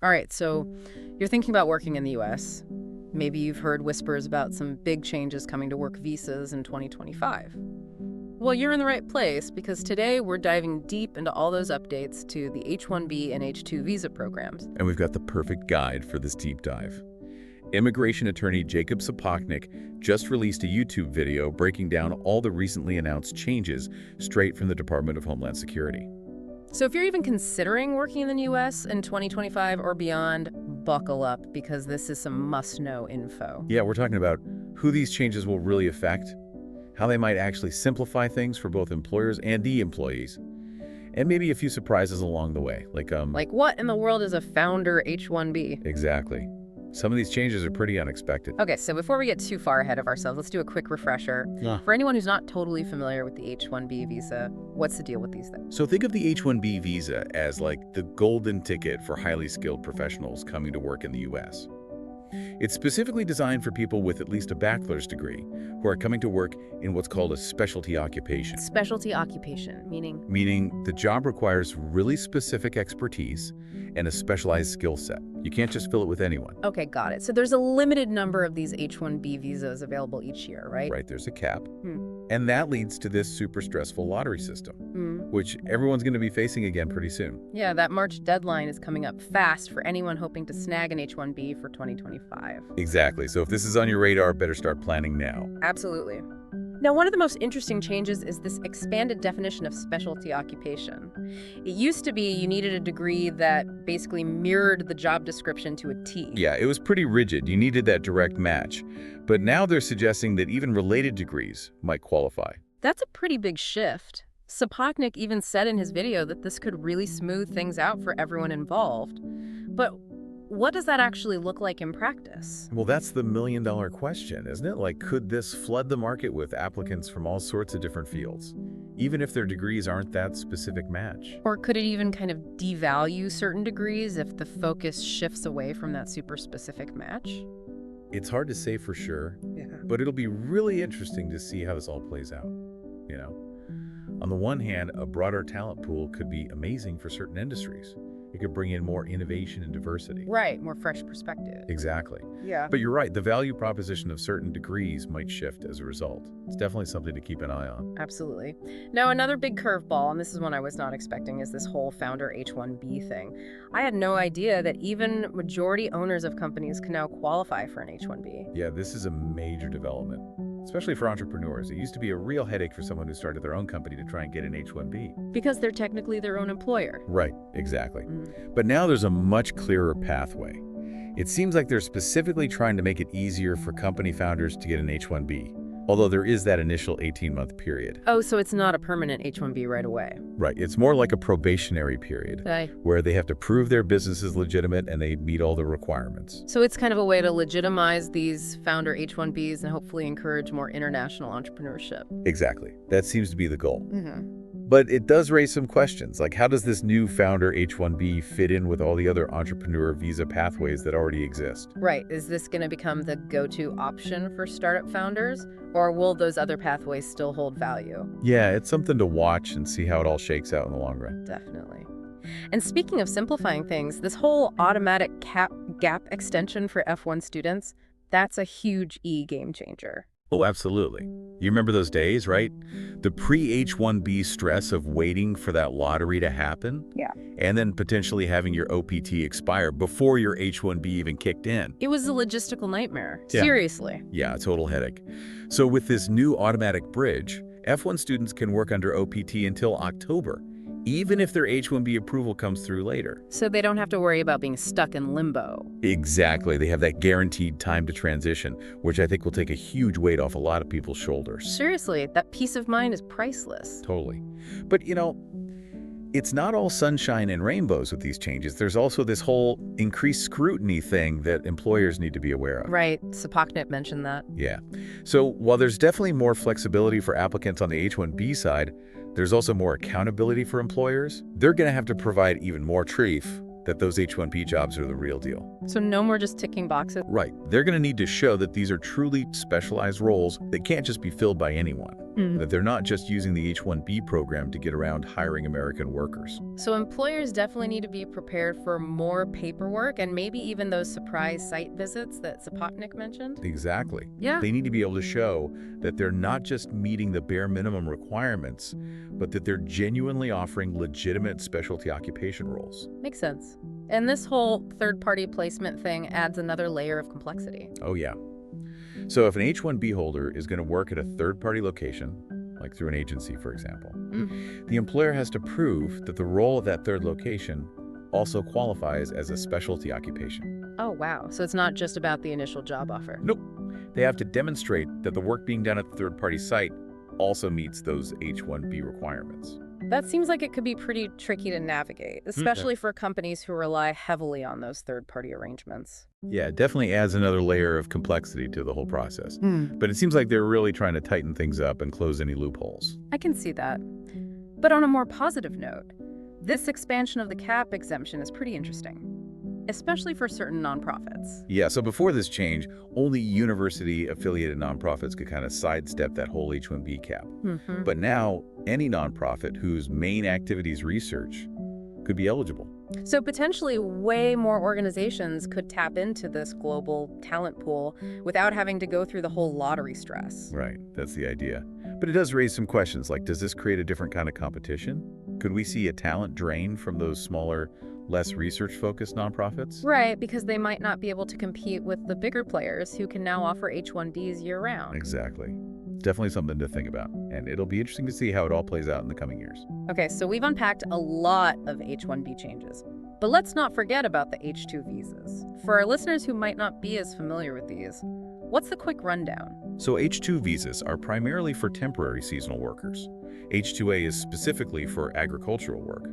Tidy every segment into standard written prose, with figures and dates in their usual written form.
All right, so you're thinking about working in the US. Maybe you've heard whispers about some big changes coming to work visas in 2025. Well, you're in the right place because today we're diving deep into all those updates to the H-1B and H-2 visa programs. And we've got the perfect guide for this deep dive. Immigration attorney Jacob Sapoknik just released a YouTube video breaking down all the recently announced changes straight from the Department of Homeland Security. So if you're even considering working in the US in 2025 or beyond, buckle up because this is some must-know info. Yeah, we're talking about who these changes will really affect, how they might actually simplify things for both employers and the employees, and maybe a few surprises along the way, Like what in the world is a founder H-1B? Exactly. Some of these changes are pretty unexpected. Okay, so before we get too far ahead of ourselves, let's do a quick refresher. Yeah. For anyone who's not totally familiar with the H-1B visa, what's the deal with these things? So think of the H-1B visa as like the golden ticket for highly skilled professionals coming to work in the U.S. It's specifically designed for people with at least a bachelor's degree who are coming to work in what's called a specialty occupation. Specialty occupation, meaning? Meaning the job requires really specific expertise and a specialized skill set. You can't just fill it with anyone. Okay, got it. So there's a limited number of these H-1B visas available each year, right? Right, there's a cap. And that leads to this super stressful lottery system, which everyone's going to be facing again pretty soon. Yeah, that March deadline is coming up fast for anyone hoping to snag an H-1B for 2025. Exactly. So if this is on your radar, better start planning now. Absolutely. Now, one of the most interesting changes is this expanded definition of specialty occupation. It used to be you needed a degree that basically mirrored the job description to a T. Yeah, it was pretty rigid. You needed that direct match. But now they're suggesting that even related degrees might qualify. That's a pretty big shift. Sapoknik even said in his video that this could really smooth things out for everyone involved. But what does that actually look like in practice? Well, that's the million-dollar question, isn't it? Like, could this flood the market with applicants from all sorts of different fields, even if their degrees aren't that specific match? Or could it even kind of devalue certain degrees if the focus shifts away from that super specific match? It's hard to say for sure, Yeah. but it'll be really interesting to see how this all plays out, you know? On the one hand, a broader talent pool could be amazing for certain industries. It could bring in more innovation and diversity. Right, more fresh perspective. Exactly. Yeah. But you're right, the value proposition of certain degrees might shift as a result. It's definitely something to keep an eye on. Absolutely. Now, another big curveball, and this is one I was not expecting, is this whole founder H-1B thing. I had no idea that even majority owners of companies can now qualify for an H-1B. Yeah, this is a major development, especially for entrepreneurs. It used to be a real headache for someone who started their own company to try and get an H-1B. Because they're technically their own employer. Right, exactly. But now there's a much clearer pathway. It seems like they're specifically trying to make it easier for company founders to get an H-1B, although there is that initial 18-month period. Oh, so it's not a permanent H-1B right away. Right, it's more like a probationary period, where they have to prove their business is legitimate and they meet all the requirements. So it's kind of a way to legitimize these founder H-1Bs and hopefully encourage more international entrepreneurship. Exactly. That seems to be the goal. But it does raise some questions, like how does this new founder H-1B fit in with all the other entrepreneur visa pathways that already exist? Right. Is this going to become the go-to option for startup founders, or will those other pathways still hold value? Yeah, it's something to watch and see how it all shakes out in the long run. Definitely. And speaking of simplifying things, this whole automatic gap extension for F1 students, that's a huge game changer. Oh, absolutely. You remember those days, right? The pre-H-1B stress of waiting for that lottery to happen? Yeah. And then potentially having your OPT expire before your H-1B even kicked in. It was a logistical nightmare. Yeah. Seriously. Yeah, a total headache. So with this new automatic bridge, F1 students can work under OPT until October, even if their H-1B approval comes through later. So they don't have to worry about being stuck in limbo. Exactly. They have that guaranteed time to transition, which I think will take a huge weight off a lot of people's shoulders. Seriously, that peace of mind is priceless. Totally. But, you know, it's not all sunshine and rainbows with these changes. There's also this whole increased scrutiny thing that employers need to be aware of. Right. Sapoknik mentioned that. Yeah. So while there's definitely more flexibility for applicants on the H-1B side, there's also more accountability for employers. They're going to have to provide even more proof that those H-1B jobs are the real deal. So no more just ticking boxes? Right. They're going to need to show that these are truly specialized roles that can't just be filled by anyone. that they're not just using the H-1B program to get around hiring American workers. So employers definitely need to be prepared for more paperwork and maybe even those surprise site visits that Sapotnik mentioned. Exactly. Yeah. They need to be able to show that they're not just meeting the bare minimum requirements, but that they're genuinely offering legitimate specialty occupation roles. Makes sense. And this whole third-party placement thing adds another layer of complexity. Oh, yeah. So if an H-1B holder is going to work at a third-party location, like through an agency, for example, the employer has to prove that the role of that third location also qualifies as a specialty occupation. Oh, wow. So it's not just about the initial job offer. Nope. They have to demonstrate that the work being done at the third-party site also meets those H-1B requirements. That seems like it could be pretty tricky to navigate, especially for companies who rely heavily on those third-party arrangements. Yeah, it definitely adds another layer of complexity to the whole process. But it seems like they're really trying to tighten things up and close any loopholes. I can see that. But on a more positive note, this expansion of the cap exemption is pretty interesting, especially for certain nonprofits. Yeah, so before this change, only university-affiliated nonprofits could kind of sidestep that whole H-1B cap. But now, any nonprofit whose main activity is research could be eligible. So potentially way more organizations could tap into this global talent pool without having to go through the whole lottery stress. Right, that's the idea. But it does raise some questions, like does this create a different kind of competition? Could we see a talent drain from those smaller, less research-focused nonprofits? Right, because they might not be able to compete with the bigger players who can now offer H-1Bs year-round. Exactly. Definitely something to think about, and it'll be interesting to see how it all plays out in the coming years. Okay, so we've unpacked a lot of H-1B changes, but let's not forget about the H-2 visas. For our listeners who might not be as familiar with these, what's the quick rundown? So H-2 visas are primarily for temporary seasonal workers. H-2A is specifically for agricultural work,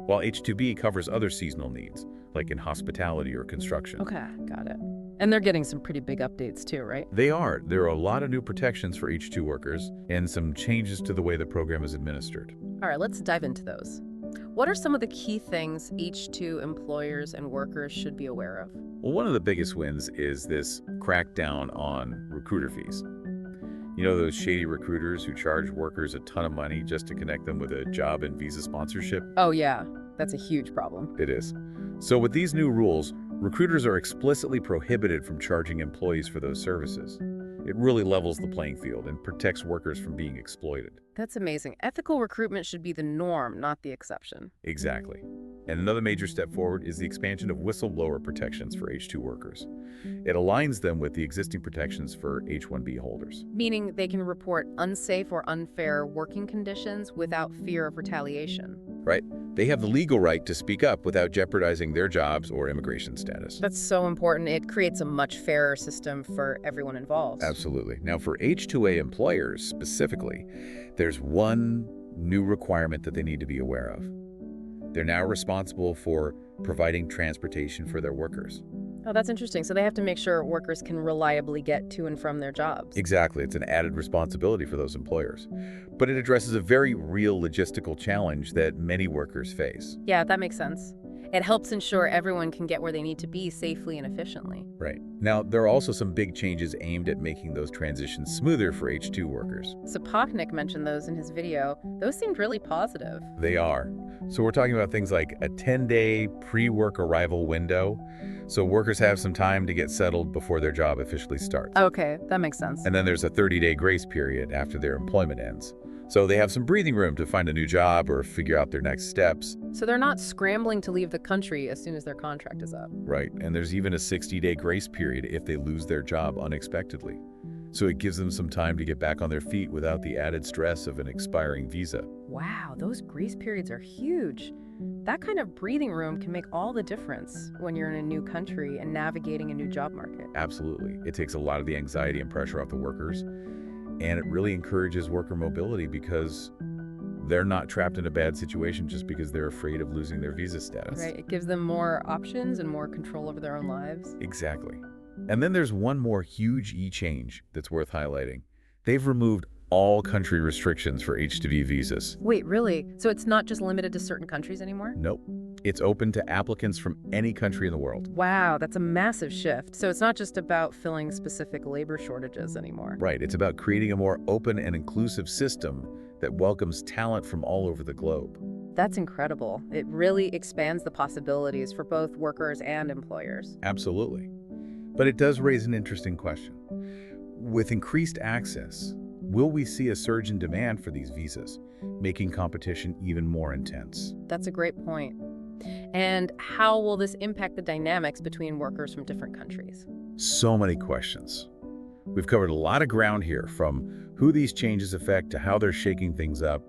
while H-2B covers other seasonal needs, like in hospitality or construction. Okay, got it. And they're getting some pretty big updates too, right? They are. There are a lot of new protections for H-2 workers and some changes to the way the program is administered. All right, let's dive into those. What are some of the key things H-2 employers and workers should be aware of? Well, one of the biggest wins is this crackdown on recruiter fees. You know those shady recruiters who charge workers a ton of money just to connect them with a job and visa sponsorship? Oh yeah, that's a huge problem. It is. So with these new rules, recruiters are explicitly prohibited from charging employees for those services. It really levels the playing field and protects workers from being exploited. That's amazing. Ethical recruitment should be the norm, not the exception. Exactly. And another major step forward is the expansion of whistleblower protections for H-2 workers. It aligns them with the existing protections for H-1B holders. Meaning they can report unsafe or unfair working conditions without fear of retaliation. Right? They have the legal right to speak up without jeopardizing their jobs or immigration status. That's so important. It creates a much fairer system for everyone involved. Absolutely. Now, for H-2A employers specifically, there's one new requirement that they need to be aware of. They're now responsible for providing transportation for their workers. Oh, that's interesting. So they have to make sure workers can reliably get to and from their jobs. Exactly. It's an added responsibility for those employers. But it addresses a very real logistical challenge that many workers face. Yeah, that makes sense. It helps ensure everyone can get where they need to be safely and efficiently. Right. Now, there are also some big changes aimed at making those transitions smoother for H-2 workers. Sapotnik mentioned those in his video. Those seemed really positive. They are. So we're talking about things like a 10-day pre-work arrival window, so workers have some time to get settled before their job officially starts. Okay, that makes sense. And then there's a 30-day grace period after their employment ends. So they have some breathing room to find a new job or figure out their next steps. So they're not scrambling to leave the country as soon as their contract is up. Right, and there's even a 60-day grace period if they lose their job unexpectedly. So it gives them some time to get back on their feet without the added stress of an expiring visa. Wow, those grace periods are huge. That kind of breathing room can make all the difference when you're in a new country and navigating a new job market. Absolutely. It takes a lot of the anxiety and pressure off the workers, and it really encourages worker mobility because they're not trapped in a bad situation just because they're afraid of losing their visa status. Right, it gives them more options and more control over their own lives. Exactly. And then there's one more huge change that's worth highlighting. They've removed all country restrictions for H-2B visas. Wait, really? So it's not just limited to certain countries anymore? Nope. It's open to applicants from any country in the world. Wow, that's a massive shift. So it's not just about filling specific labor shortages anymore. Right. It's about creating a more open and inclusive system that welcomes talent from all over the globe. That's incredible. It really expands the possibilities for both workers and employers. Absolutely. But it does raise an interesting question. With increased access, will we see a surge in demand for these visas, making competition even more intense? That's a great point. And how will this impact the dynamics between workers from different countries? So many questions. We've covered a lot of ground here, from who these changes affect to how they're shaking things up.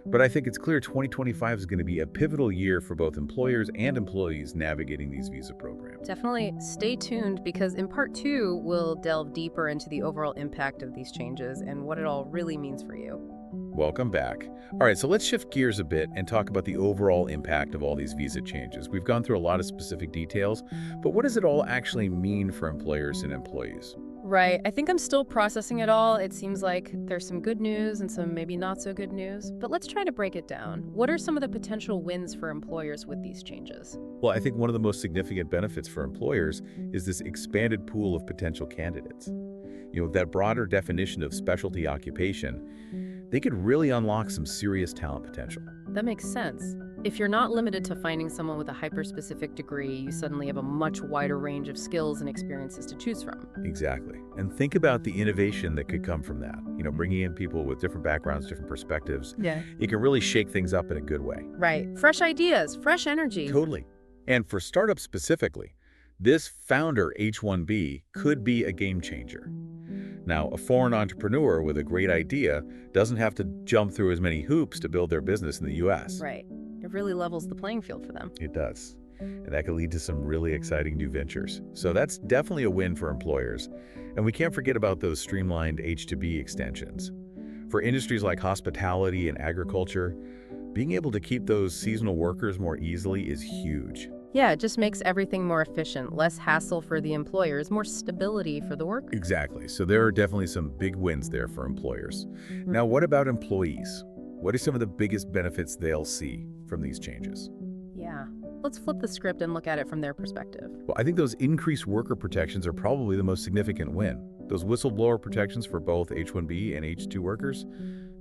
But I think it's clear 2025 is going to be a pivotal year for both employers and employees navigating these visa programs. Definitely stay tuned, because in part 2, we'll delve deeper into the overall impact of these changes and what it all really means for you. Welcome back. All right, so let's shift gears a bit and talk about the overall impact of all these visa changes. We've gone through a lot of specific details, but what does it all actually mean for employers and employees? Right. I think I'm still processing it all. It seems like there's some good news and some maybe not so good news. But let's try to break it down. What are some of the potential wins for employers with these changes? Well, I think one of the most significant benefits for employers is this expanded pool of potential candidates. That broader definition of specialty occupation, they could really unlock some serious talent potential. That makes sense. If you're not limited to finding someone with a hyper-specific degree, you suddenly have a much wider range of skills and experiences to choose from. Exactly. And think about the innovation that could come from that. Bringing in people with different backgrounds, different perspectives. Yeah. It can really shake things up in a good way. Right. Fresh ideas, fresh energy. Totally. And for startups specifically, this founder H-1B could be a game changer. Now, a foreign entrepreneur with a great idea doesn't have to jump through as many hoops to build their business in the U.S. Right. It really levels the playing field for them. It does. And that could lead to some really exciting new ventures. So that's definitely a win for employers. And we can't forget about those streamlined H-2B extensions. For industries like hospitality and agriculture, being able to keep those seasonal workers more easily is huge. Yeah, it just makes everything more efficient, less hassle for the employers, more stability for the workers. Exactly. So there are definitely some big wins there for employers. Now, what about employees? What are some of the biggest benefits they'll see from these changes? Yeah. Let's flip the script and look at it from their perspective. Well, I think those increased worker protections are probably the most significant win. Those whistleblower protections for both H-1B and H-2 workers,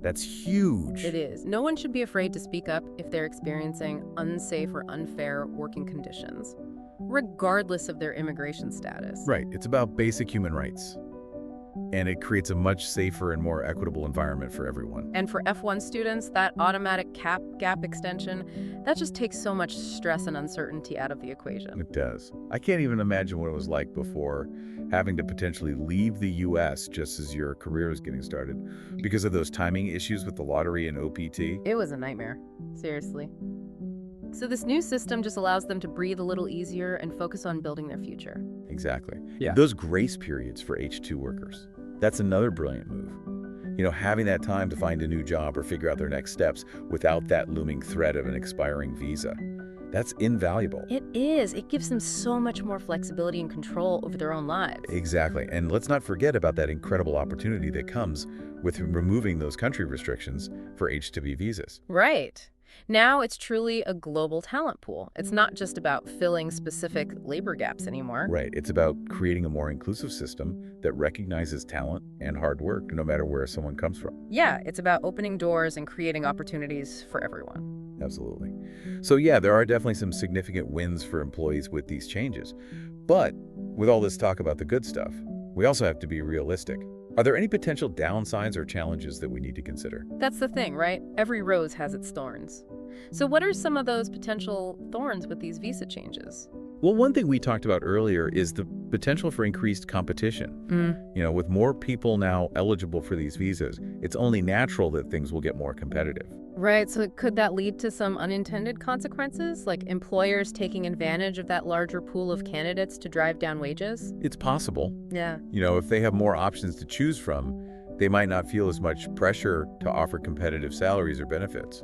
that's huge. It is. No one should be afraid to speak up if they're experiencing unsafe or unfair working conditions, regardless of their immigration status. Right. It's about basic human rights. And it creates a much safer and more equitable environment for everyone. And for F1 students, that automatic gap extension, that just takes so much stress and uncertainty out of the equation. It does. I can't even imagine what it was like before, having to potentially leave the U.S. just as your career is getting started because of those timing issues with the lottery and OPT. It was a nightmare, seriously. So this new system just allows them to breathe a little easier and focus on building their future. Exactly. Yeah. Those grace periods for H-2 workers, that's another brilliant move. Having that time to find a new job or figure out their next steps without that looming threat of an expiring visa, that's invaluable. It is. It gives them so much more flexibility and control over their own lives. Exactly. And let's not forget about that incredible opportunity that comes with removing those country restrictions for H-2B visas. Right. Now it's truly a global talent pool. It's not just about filling specific labor gaps anymore. Right. It's about creating a more inclusive system that recognizes talent and hard work, no matter where someone comes from. Yeah, it's about opening doors and creating opportunities for everyone. Absolutely. So yeah, there are definitely some significant wins for employees with these changes. But with all this talk about the good stuff, we also have to be realistic. Are there any potential downsides or challenges that we need to consider? That's the thing, right? Every rose has its thorns. So what are some of those potential thorns with these visa changes? Well, one thing we talked about earlier is the potential for increased competition. With more people now eligible for these visas, it's only natural that things will get more competitive. Right, so could that lead to some unintended consequences, like employers taking advantage of that larger pool of candidates to drive down wages? It's possible. Yeah. If they have more options to choose from, they might not feel as much pressure to offer competitive salaries or benefits.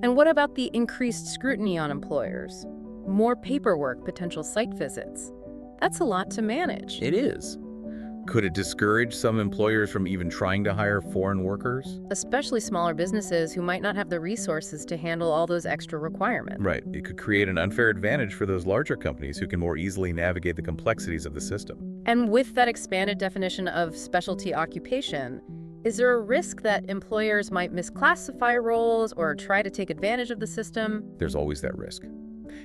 And what about the increased scrutiny on employers? More paperwork, potential site visits. That's a lot to manage. It is. Could it discourage some employers from even trying to hire foreign workers? Especially smaller businesses who might not have the resources to handle all those extra requirements. Right. It could create an unfair advantage for those larger companies who can more easily navigate the complexities of the system. And with that expanded definition of specialty occupation, is there a risk that employers might misclassify roles or try to take advantage of the system? There's always that risk.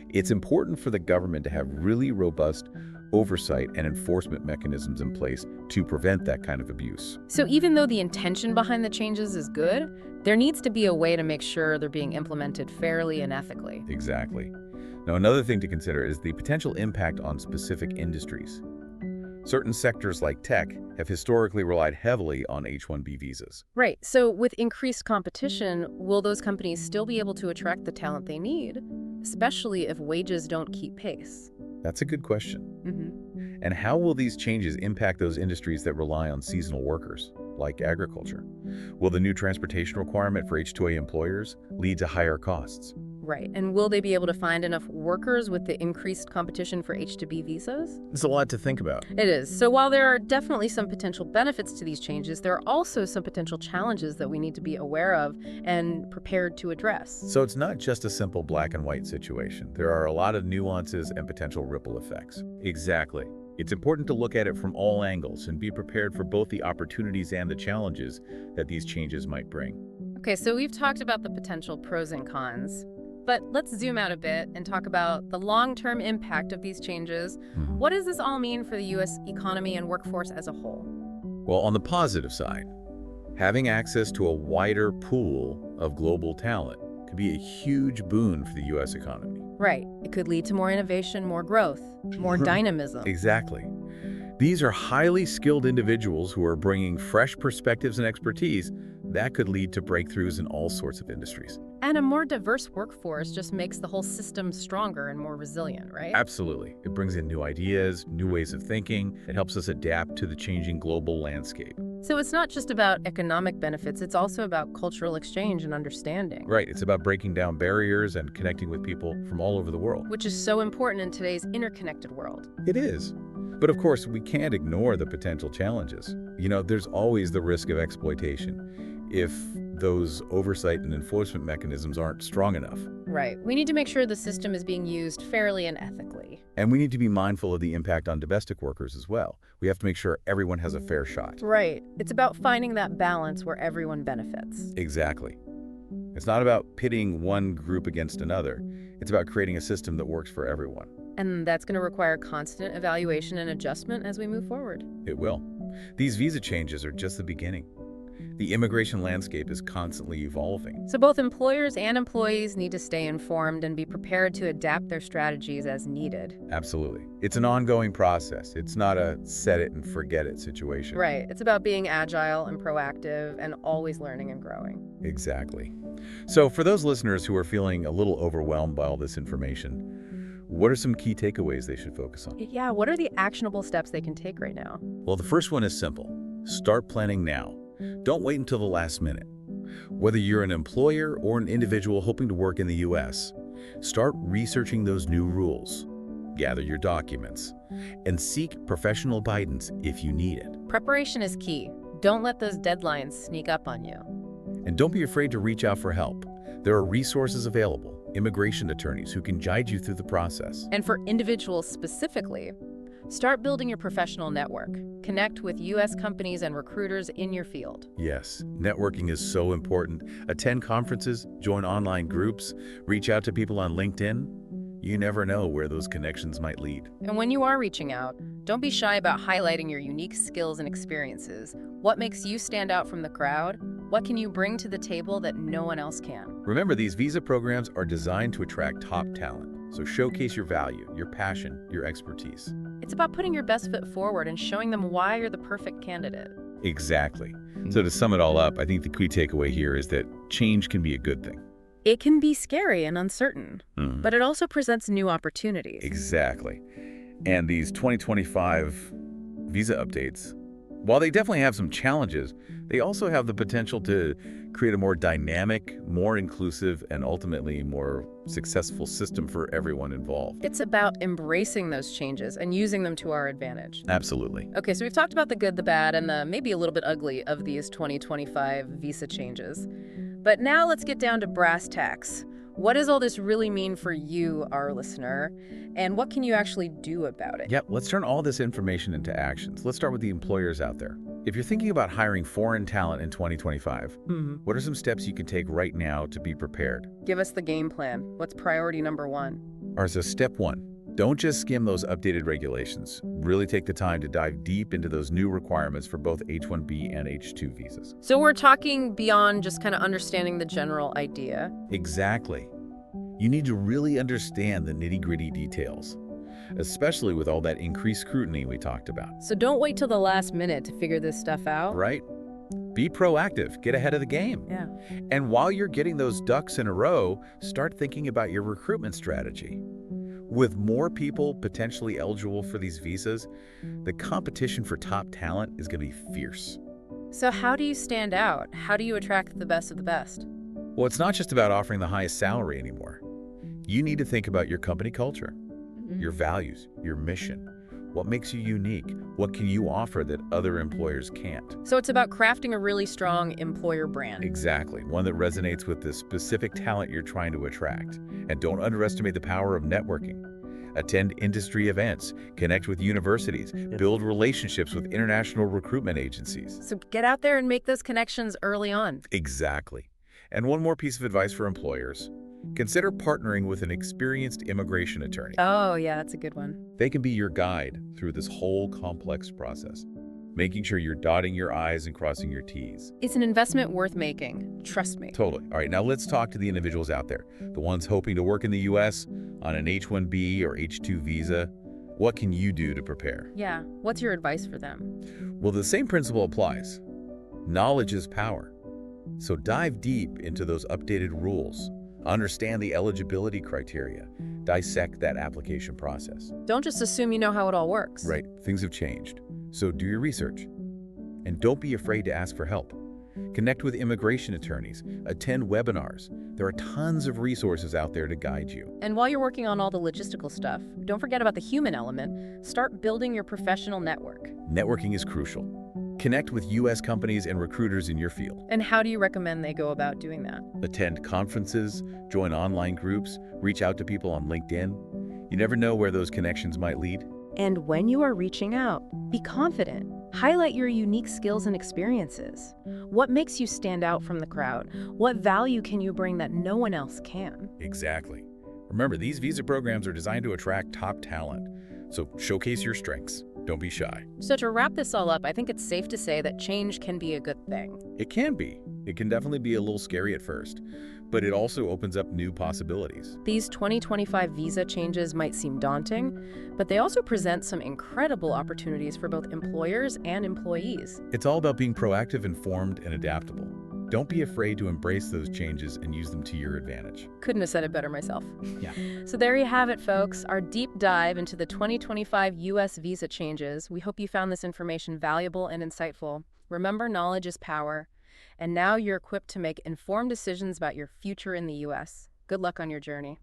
It's important for the government to have really robust oversight and enforcement mechanisms in place to prevent that kind of abuse. So even though the intention behind the changes is good, there needs to be a way to make sure they're being implemented fairly and ethically. Exactly. Now, another thing to consider is the potential impact on specific industries. Certain sectors like tech have historically relied heavily on H-1B visas. Right. So with increased competition, will those companies still be able to attract the talent they need, especially if wages don't keep pace? That's a good question. And how will these changes impact those industries that rely on seasonal workers, like agriculture? Will the new transportation requirement for H-2A employers lead to higher costs? Right. And will they be able to find enough workers with the increased competition for H-2B visas? It's a lot to think about. It is. So while there are definitely some potential benefits to these changes, there are also some potential challenges that we need to be aware of and prepared to address. So it's not just a simple black and white situation. There are a lot of nuances and potential ripple effects. Exactly. It's important to look at it from all angles and be prepared for both the opportunities and the challenges that these changes might bring. Okay, so we've talked about the potential pros and cons. But let's zoom out a bit and talk about the long-term impact of these changes. What does this all mean for the U.S. economy and workforce as a whole? Well, on the positive side, having access to a wider pool of global talent could be a huge boon for the U.S. economy. Right. It could lead to more innovation, more growth, more dynamism. Exactly. These are highly skilled individuals who are bringing fresh perspectives and expertise that could lead to breakthroughs in all sorts of industries. And a more diverse workforce just makes the whole system stronger and more resilient, right? Absolutely. It brings in new ideas, new ways of thinking. It helps us adapt to the changing global landscape. So it's not just about economic benefits, it's also about cultural exchange and understanding. Right. It's about breaking down barriers and connecting with people from all over the world. Which is so important in today's interconnected world. It is. But of course, we can't ignore the potential challenges. There's always the risk of exploitation if those oversight and enforcement mechanisms aren't strong enough. Right. We need to make sure the system is being used fairly and ethically. And we need to be mindful of the impact on domestic workers as well. We have to make sure everyone has a fair shot. Right. It's about finding that balance where everyone benefits. Exactly. It's not about pitting one group against another. It's about creating a system that works for everyone. And that's going to require constant evaluation and adjustment as we move forward. It will. These visa changes are just the beginning. The immigration landscape is constantly evolving. So both employers and employees need to stay informed and be prepared to adapt their strategies as needed. Absolutely. It's an ongoing process. It's not a set it and forget it situation. Right. It's about being agile and proactive and always learning and growing. Exactly. So for those listeners who are feeling a little overwhelmed by all this information, what are some key takeaways they should focus on? Yeah, what are the actionable steps they can take right now? Well, the first one is simple. Start planning now. Don't wait until the last minute. Whether you're an employer or an individual hoping to work in the U.S., start researching those new rules. Gather your documents and seek professional guidance if you need it. Preparation is key. Don't let those deadlines sneak up on you. And don't be afraid to reach out for help. There are resources available, immigration attorneys who can guide you through the process. And for individuals specifically, start building your professional network. Connect with U.S. companies and recruiters in your field. Yes, networking is so important. Attend conferences, join online groups, reach out to people on LinkedIn. You never know where those connections might lead. And when you are reaching out, don't be shy about highlighting your unique skills and experiences. What makes you stand out from the crowd? What can you bring to the table that no one else can? Remember, these visa programs are designed to attract top talent. So showcase your value, your passion, your expertise. It's about putting your best foot forward and showing them why you're the perfect candidate. Exactly. So to sum it all up, I think the key takeaway here is that change can be a good thing. It can be scary and uncertain, but it also presents new opportunities. Exactly. And these 2025 visa updates, while they definitely have some challenges, They also have the potential to create a more dynamic, more inclusive, and ultimately more successful system for everyone involved. It's about embracing those changes and using them to our advantage. Absolutely. Okay, so we've talked about the good, the bad, and the maybe a little bit ugly of these 2025 visa changes. But now let's get down to brass tacks. What does all this really mean for you, our listener? And what can you actually do about it? Yep, let's turn all this information into actions. Let's start with the employers out there. If you're thinking about hiring foreign talent in 2025, what are some steps you can take right now to be prepared? Give us the game plan. What's priority number one? All right, so step one, don't just skim those updated regulations. Really take the time to dive deep into those new requirements for both H-1B and H-2 visas. So we're talking beyond just kind of understanding the general idea. Exactly. You need to really understand the nitty-gritty details, especially with all that increased scrutiny we talked about. So don't wait till the last minute to figure this stuff out. Right? Be proactive, get ahead of the game. Yeah. And while you're getting those ducks in a row, start thinking about your recruitment strategy. With more people potentially eligible for these visas, the competition for top talent is going to be fierce. So how do you stand out? How do you attract the best of the best? Well, it's not just about offering the highest salary anymore. You need to think about your company culture, your values, your mission. What makes you unique? What can you offer that other employers can't? So it's about crafting a really strong employer brand. Exactly, one that resonates with the specific talent you're trying to attract. And don't underestimate the power of networking. Attend industry events, connect with universities, build relationships with international recruitment agencies. So get out there and make those connections early on. Exactly. And one more piece of advice for employers. Consider partnering with an experienced immigration attorney. Oh, yeah, that's a good one. They can be your guide through this whole complex process, making sure you're dotting your I's and crossing your T's. It's an investment worth making. Trust me. Totally. All right, now let's talk to the individuals out there, the ones hoping to work in the U.S. on an H-1B or H-2 visa. What can you do to prepare? Yeah. What's your advice for them? Well, the same principle applies. Knowledge is power. So dive deep into those updated rules. Understand the eligibility criteria. Dissect that application process. Don't just assume you know how it all works. Right, things have changed. So do your research. And don't be afraid to ask for help. Connect with immigration attorneys. Attend webinars. There are tons of resources out there to guide you. And while you're working on all the logistical stuff, don't forget about the human element. Start building your professional network. Networking is crucial. Connect with U.S. companies and recruiters in your field. And how do you recommend they go about doing that? Attend conferences, join online groups, reach out to people on LinkedIn. You never know where those connections might lead. And when you are reaching out, be confident. Highlight your unique skills and experiences. What makes you stand out from the crowd? What value can you bring that no one else can? Exactly. Remember, these visa programs are designed to attract top talent. So showcase your strengths. Don't be shy. So to wrap this all up, I think it's safe to say that change can be a good thing. It can be. It can definitely be a little scary at first, but it also opens up new possibilities. These 2025 visa changes might seem daunting, but they also present some incredible opportunities for both employers and employees. It's all about being proactive, informed, and adaptable. Don't be afraid to embrace those changes and use them to your advantage. Couldn't have said it better myself. Yeah. So there you have it, folks, our deep dive into the 2025 U.S. visa changes. We hope you found this information valuable and insightful. Remember, knowledge is power. And now you're equipped to make informed decisions about your future in the U.S. Good luck on your journey.